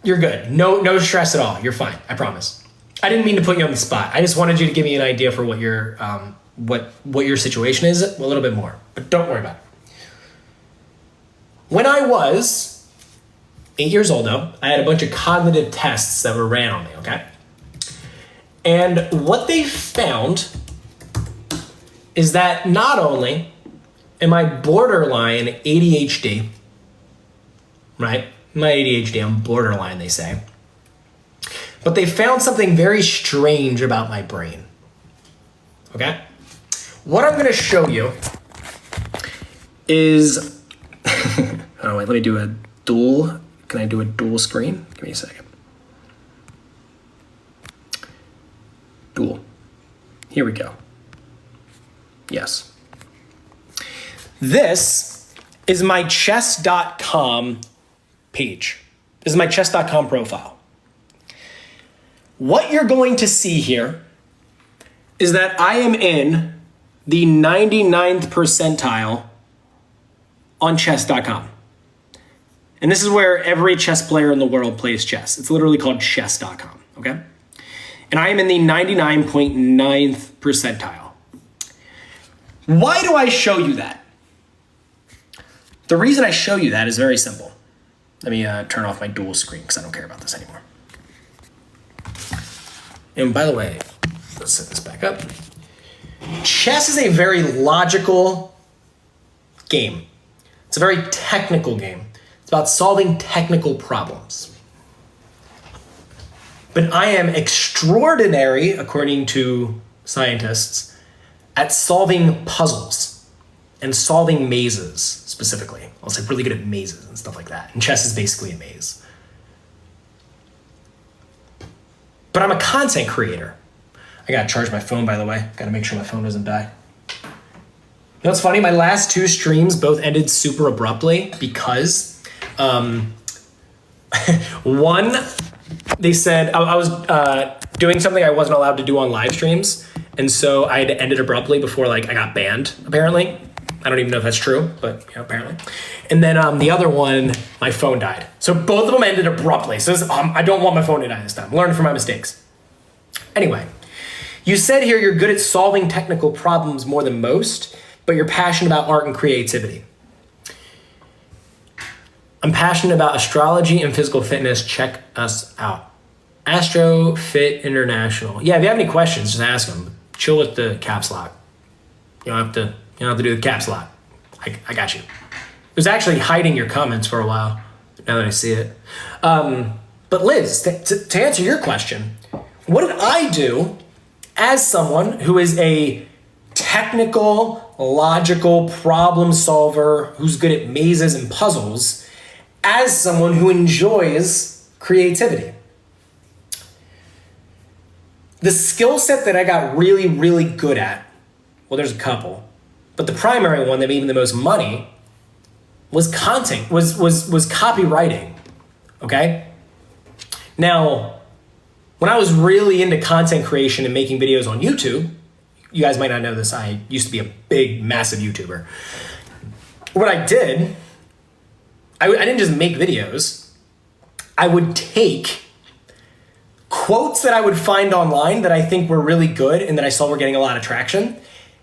You're good. No stress at all. You're fine. I promise. I didn't mean to put you on the spot. I just wanted you to give me an idea for what your what your situation is a little bit more. But don't worry about it. When I was 8 years old, though, I had a bunch of cognitive tests that were ran on me. Okay, and what they found is that not only am I borderline ADHD, right? My ADHD, I'm borderline, they say. But they found something very strange about my brain. Okay? What I'm gonna show you is, oh wait, let me do a dual, can I do a dual screen? Give me a second. Dual. Here we go. Yes. This is my chess.com page. This is my chess.com profile. What you're going to see here is that I am in the 99th percentile on chess.com. And this is where every chess player in the world plays chess. It's literally called chess.com, okay? And I am in the 99.9th percentile. Why do I show you that? The reason I show you that is very simple. Let me turn off my dual screen because I don't care about this anymore. And by the way, let's set this back up. Chess is a very logical game. It's a very technical game. It's about solving technical problems. But I am extraordinary, according to scientists, at solving puzzles and solving mazes specifically. I was like really good at mazes and stuff like that. And chess is basically a maze. But I'm a content creator. I gotta charge my phone, by the way. Gotta make sure my phone doesn't die. You know what's funny? My last two streams both ended super abruptly because one, they said I was doing something I wasn't allowed to do on live streams. And so I had to end it abruptly before I got banned, apparently. I don't even know if that's true, but apparently. And then the other one, my phone died. So both of them ended abruptly. So I don't want my phone to die this time. Learn from my mistakes. Anyway, you said here you're good at solving technical problems more than most, but you're passionate about art and creativity. I'm passionate about astrology and physical fitness. Check us out. Astro Fit International. Yeah, if you have any questions, just ask them. Chill with the caps lock. You don't have to do the caps lock. I got you. It was actually hiding your comments for a while, now that I see it. But Liz, to answer your question, what did I do as someone who is a technical, logical problem solver, who's good at mazes and puzzles, as someone who enjoys creativity? The skill set that I got really, really good at, well, there's a couple, but the primary one that made me the most money was content, was copywriting, okay? Now, when I was really into content creation and making videos on YouTube, you guys might not know this, I used to be a big, massive YouTuber. What I did, I didn't just make videos, I would take quotes that I would find online that I think were really good and that I saw were getting a lot of traction,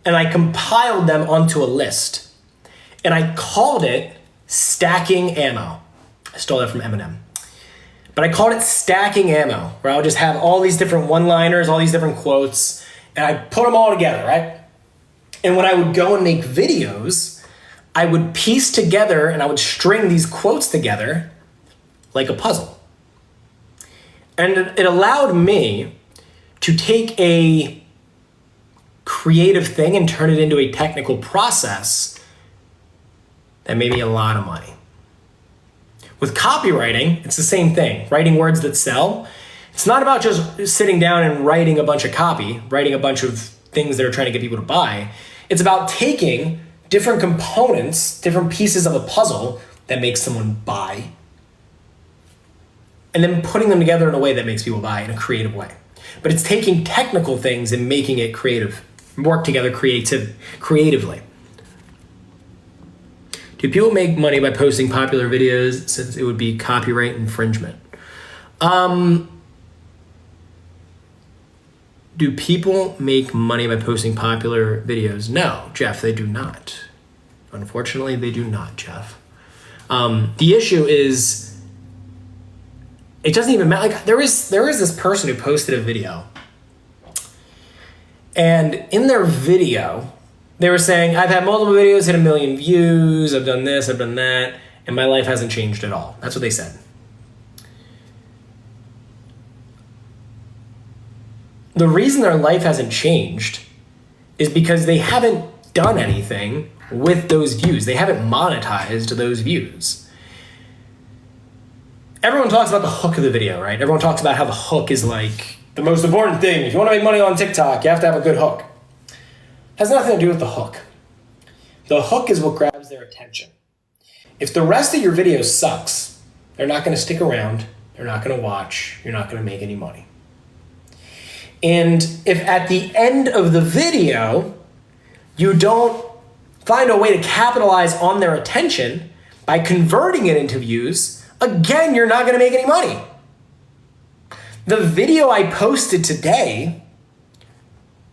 and I compiled them onto a list. And I called it Stacking Ammo. I stole that from Eminem. But I called it Stacking Ammo, where I would just have all these different one-liners, all these different quotes, and I put them all together, right? And when I would go and make videos, I would piece together and I would string these quotes together like a puzzle. And it allowed me to take a creative thing and turn it into a technical process that made me a lot of money. With copywriting, it's the same thing. Writing words that sell. It's not about just sitting down and writing a bunch of copy, writing a bunch of things that are trying to get people to buy. It's about taking different components, different pieces of a puzzle that makes someone buy, and then putting them together in a way that makes people buy in a creative way. But it's taking technical things and making it creative, work together creatively. Do people make money by posting popular videos since it would be copyright infringement? Do people make money by posting popular videos? No, Jeff, they do not. Unfortunately, they do not, Jeff. The issue is, it doesn't even matter. Like there is this person who posted a video, and in their video, they were saying, I've had multiple videos hit 1 million views, I've done this, I've done that, and my life hasn't changed at all. That's what they said. The reason their life hasn't changed is because they haven't done anything with those views. They haven't monetized those views. Everyone talks about the hook of the video, right? Everyone talks about how the hook is like the most important thing. If you want to make money on TikTok, you have to have a good hook. It has nothing to do with the hook. The hook is what grabs their attention. If the rest of your video sucks, they're not going to stick around. They're not going to watch. You're not going to make any money. And if at the end of the video, you don't find a way to capitalize on their attention by converting it into views, again, you're not going to make any money. The video I posted today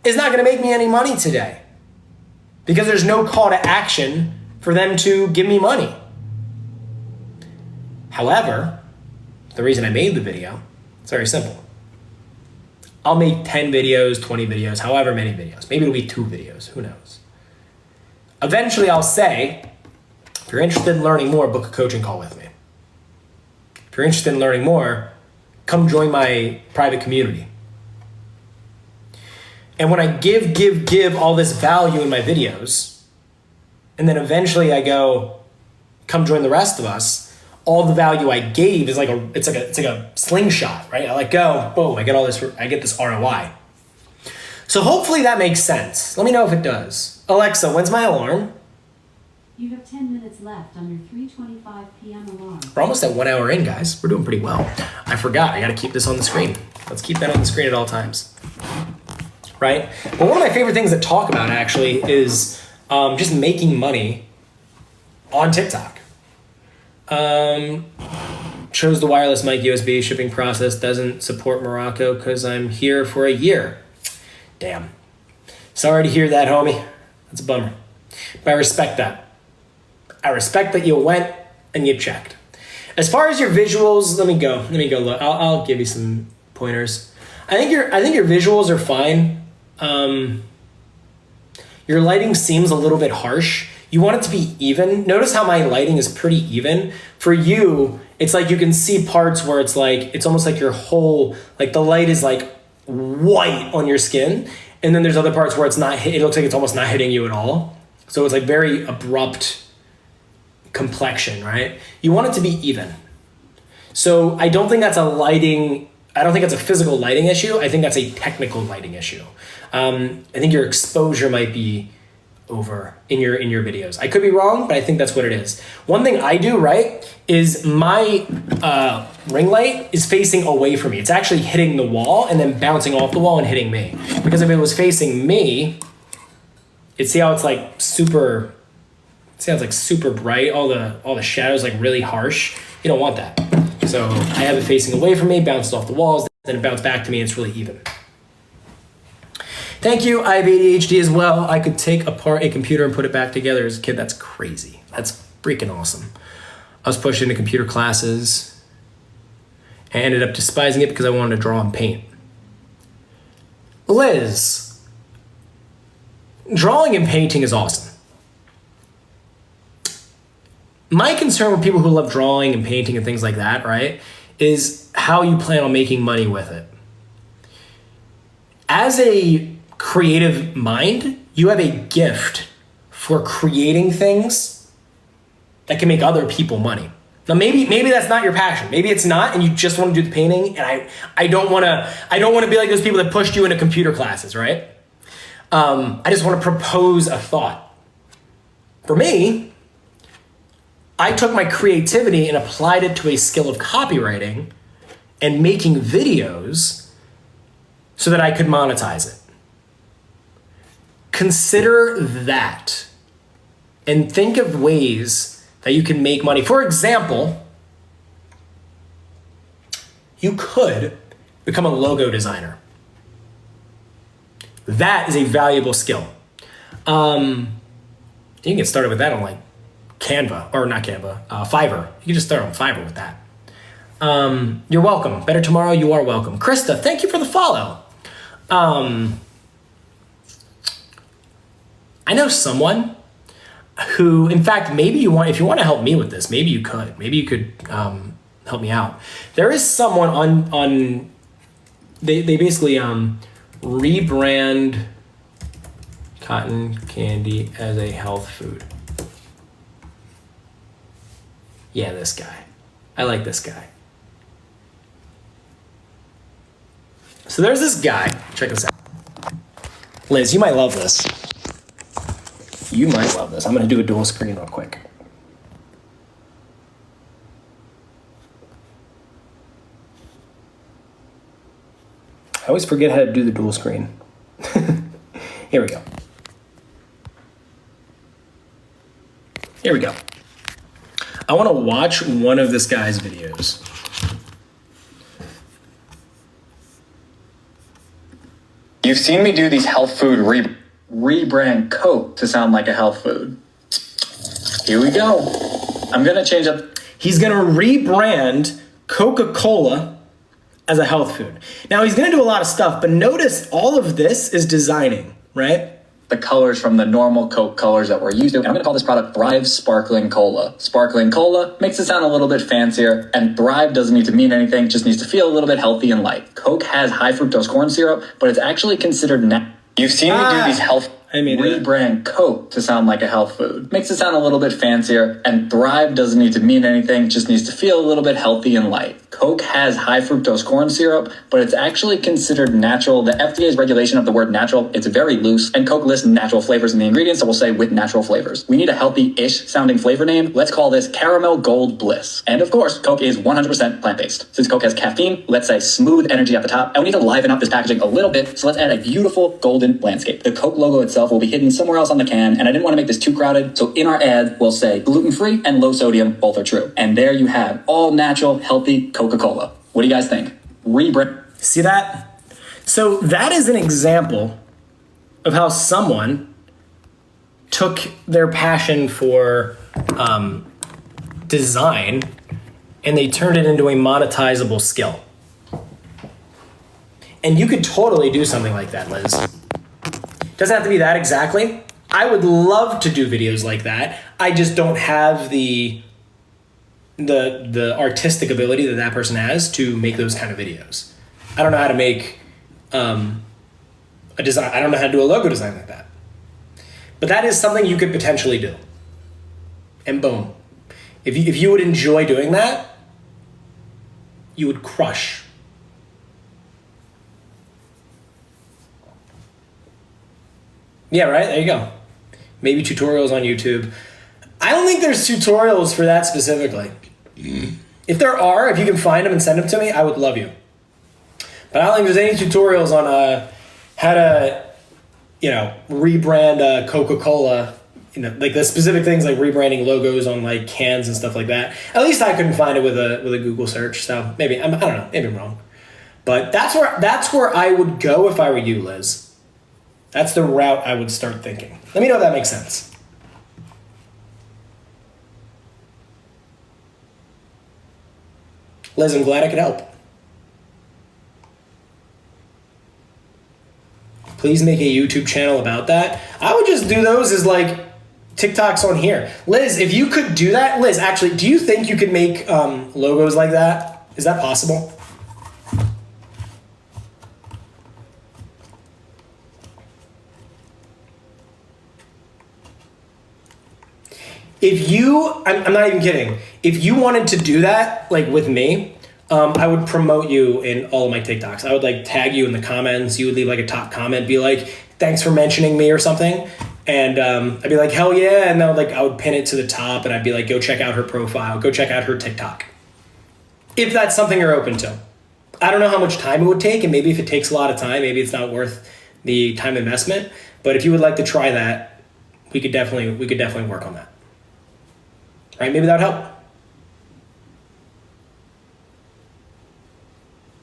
is not going to make me any money today because there's no call to action for them to give me money. However, the reason I made the video, it's very simple. I'll make 10 videos, 20 videos, however many videos. Maybe it'll be 2 videos, who knows? Eventually I'll say, if you're interested in learning more, book a coaching call with me. If you're interested in learning more, come join my private community. And when I give all this value in my videos, and then eventually I go, come join the rest of us, all the value I gave is it's like a slingshot, right? I go, boom, I get this ROI. So hopefully that makes sense. Let me know if it does. Alexa, when's my alarm? You have 10 minutes left on your 3:25 p.m. alarm. We're almost at 1 hour in, guys. We're doing pretty well. I forgot, I gotta keep this on the screen. Let's keep that on the screen at all times. Right? But one of my favorite things to talk about actually is just making money on TikTok. Chose the wireless mic USB shipping process doesn't support Morocco because I'm here for a year. Damn. Sorry to hear that, homie. That's a bummer. But I respect that. I respect that you went and you checked. As far as your visuals, let me go look. I'll give you some pointers. I think your visuals are fine. Your lighting seems a little bit harsh. You want it to be even. Notice how my lighting is pretty even. For you, it's like you can see parts where it's almost like your whole, like the light is like white on your skin. And then there's other parts where it looks like it's almost not hitting you at all. So it's like very abrupt complexion, right? You want it to be even. So I don't think that's a physical lighting issue. I think that's a technical lighting issue. I think your exposure might be over in your videos. I could be wrong, but I think that's what it is. One thing I do right is my ring light is facing away from me. It's actually hitting the wall and then bouncing off the wall and hitting me. Because if it was facing me, see how it's like super bright, all the shadows like really harsh. You don't want that. So I have it facing away from me, bounces off the walls, then it bounces back to me, and it's really even. Thank you. I have ADHD as well. I could take apart a computer and put it back together as a kid. That's crazy. That's freaking awesome. I was pushed into computer classes and ended up despising it because I wanted to draw and paint. Liz, drawing and painting is awesome. My concern with people who love drawing and painting and things like that, right, is how you plan on making money with it. As a creative mind, you have a gift for creating things that can make other people money. Now maybe that's not your passion. Maybe it's not, and you just want to do the painting. And I don't want to be like those people that pushed you into computer classes, right? I just want to propose a thought. For me, I took my creativity and applied it to a skill of copywriting and making videos so that I could monetize it. Consider that and think of ways that you can make money. For example, you could become a logo designer. That is a valuable skill. You can get started with that on like Canva, or not Canva, Fiverr. You can just start on Fiverr with that. You're welcome. Better tomorrow, you are welcome. Krista, thank you for the follow. I know someone who, in fact, maybe if you want to help me with this, maybe you could help me out. There is someone on they basically rebrand cotton candy as a health food. Yeah, this guy. I like this guy. So there's this guy. Check this out. Liz, you might love this. You might love this. I'm going to do a dual screen real quick. I always forget how to do the dual screen. Here we go. Here we go. I want to watch one of this guy's videos. You've seen me do these health food rebrand Coke to sound like a health food. Here we go. I'm going to change up. He's going to rebrand Coca-Cola as a health food. Now, he's going to do a lot of stuff, but notice all of this is designing, right? The colors from the normal Coke colors that we're used to. And I'm going to call this product Thrive Sparkling Cola. Sparkling Cola makes it sound a little bit fancier, and Thrive doesn't need to mean anything, just needs to feel a little bit healthy and light. Coke has high fructose corn syrup, but it's actually considered You've seen me do these health rebrand Coke to sound like a health food. Makes it sound a little bit fancier, and Thrive doesn't need to mean anything, just needs to feel a little bit healthy and light. Coke has high fructose corn syrup, but it's actually considered natural. The FDA's regulation of the word natural, it's very loose, and Coke lists natural flavors in the ingredients, so we'll say with natural flavors. We need a healthy-ish sounding flavor name. Let's call this Caramel Gold Bliss. And of course, Coke is 100% plant-based. Since Coke has caffeine, let's say smooth energy at the top, and we need to liven up this packaging a little bit, so let's add a beautiful golden landscape. The Coke logo itself will be hidden somewhere else on the can, and I didn't want to make this too crowded, so in our ad, we'll say gluten-free and low sodium, both are true. And there you have all natural, healthy Coca-Cola. What do you guys think? Rebrand. See that? So that is an example of how someone took their passion for design and they turned it into a monetizable skill. And you could totally do something like that, Liz. Doesn't have to be that exactly. I would love to do videos like that. I just don't have the artistic ability that person has to make those kind of videos. I don't know how to make a design. I don't know how to do a logo design like that. But that is something you could potentially do. And boom. If you would enjoy doing that, you would crush. Yeah, right? There you go. Maybe tutorials on YouTube. I don't think there's tutorials for that specifically. If there are, if you can find them and send them to me, I would love you. But I don't think there's any tutorials on how to, rebrand Coca-Cola. Like the specific things like rebranding logos on like cans and stuff like that. At least I couldn't find it with a Google search. So maybe I don't know. Maybe I'm wrong. But that's where I would go if I were you, Liz. That's the route I would start thinking. Let me know if that makes sense. Liz, I'm glad I could help. Please make a YouTube channel about that. I would just do those as like TikToks on here. Liz, if you could do that, Liz, actually, do you think you could make logos like that? Is that possible? If you, I'm not even kidding. If you wanted to do that, like with me, I would promote you in all of my TikToks. I would like tag you in the comments. You would leave like a top comment, be like, thanks for mentioning me or something. And I'd be like, hell yeah. And then I would pin it to the top and I'd be like, go check out her profile. Go check out her TikTok. If that's something you're open to. I don't know how much time it would take. And maybe if it takes a lot of time, maybe it's not worth the time investment. But if you would like to try that, we could definitely work on that. Right? Maybe that would help.